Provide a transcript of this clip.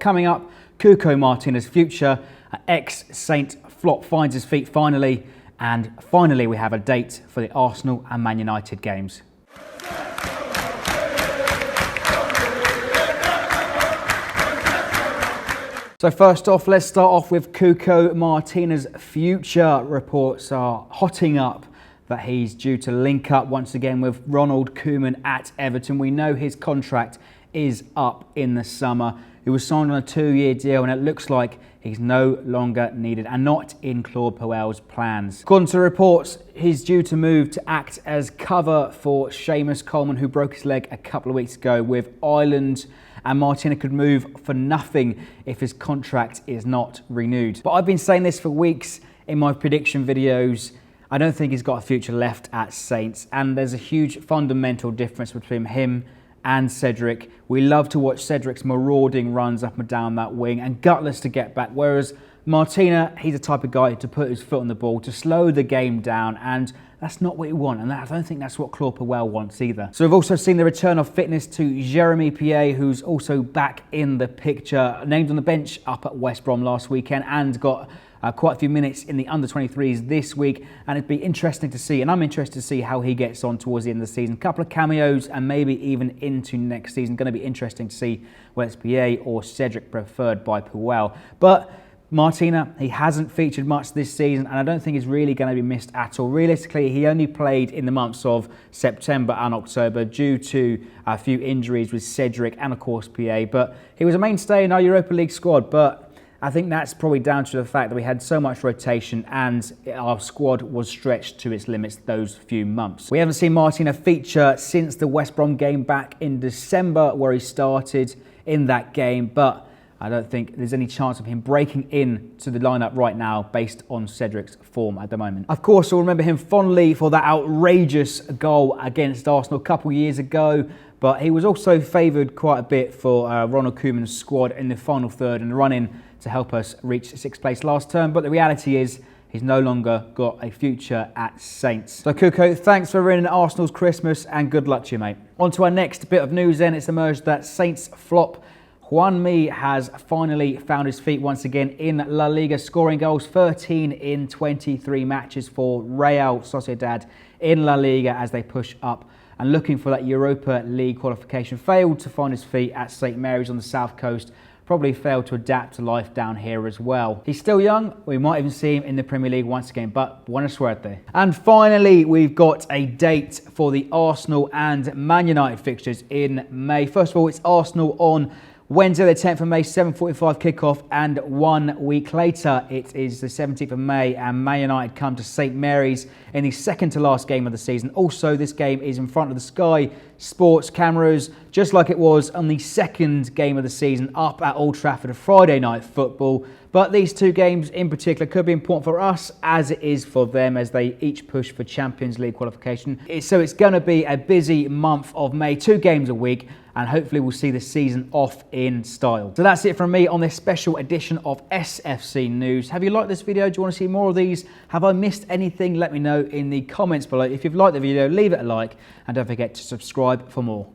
coming up, Cuco Martina's future, ex-Saint flop finds his feet finally, and finally we have a date for the Arsenal and Man United games. So first off, let's start off with Cuco Martina's future. Reports are hotting up that he's due to link up once again with Ronaldo Koeman at Everton. We know his contract is up in the summer. He was signed on a 2-year deal and it looks like he's no longer needed and not in Claude Puel's plans. According to reports, he's due to move to act as cover for Seamus Coleman, who broke his leg a couple of weeks ago with Ireland, and Martina could move for nothing if his contract is not renewed. But I've been saying this for weeks in my prediction videos. I don't think he's got a future left at Saints, and there's a huge fundamental difference between him and Cedric. We love to watch Cedric's marauding runs up and down that wing and gutless to get back, whereas Martina, he's the type of guy to put his foot on the ball, to slow the game down, and that's not what you want, and I don't think that's what Claude Puel wants either. So we've also seen the return of fitness to Juanmi, who's also back in the picture, named on the bench up at West Brom last weekend and got quite a few minutes in the under-23s this week, and it'd be interesting to see, and I'm interested to see how he gets on towards the end of the season. A couple of cameos and maybe even into next season. Going to be interesting to see whether it's PA or Cedric preferred by Puel. But Martina, he hasn't featured much this season and I don't think he's really going to be missed at all. Realistically, he only played in the months of September and October due to a few injuries with Cedric and of course PA, but he was a mainstay in our Europa League squad. But I think that's probably down to the fact that we had so much rotation and our squad was stretched to its limits those few months. We haven't seen Martina feature since the West Brom game back in December where he started in that game, but I don't think there's any chance of him breaking into the lineup right now based on Cedric's form at the moment. Of course, we'll remember him fondly for that outrageous goal against Arsenal a couple of years ago, but he was also favoured quite a bit for Ronaldo Koeman's squad in the final third and run-in to help us reach 6th place last term. But the reality is he's no longer got a future at Saints. So Cuco, thanks for ruining Arsenal's Christmas and good luck to you, mate. On to our next bit of news then. It's emerged that Saints flop Juanmi has finally found his feet once again in La Liga, scoring goals 13 in 23 matches for Real Sociedad in La Liga as they push up and looking for that Europa League qualification. Failed to find his feet at St Mary's on the south coast. Probably failed to adapt to life down here as well. He's still young. We might even see him in the Premier League once again, but buena suerte. And finally, we've got a date for the Arsenal and Man United fixtures in May. First of all, it's Arsenal on Wednesday the 10th of May, 7:45 kickoff, and 1 week later it is the 17th of May and Man United come to St Mary's in the second to last game of the season. Also, this game is in front of the Sky Sports cameras, just like it was on the second game of the season up at Old Trafford, a Friday night football. But these two games in particular could be important for us as it is for them as they each push for Champions League qualification. So it's going to be a busy month of May, 2 games a week, and hopefully we'll see the season off in style. So that's it from me on this special edition of SFC News. Have you liked this video? Do you want to see more of these? Have I missed anything? Let me know in the comments below. If you've liked the video, leave it a like and don't forget to subscribe for more.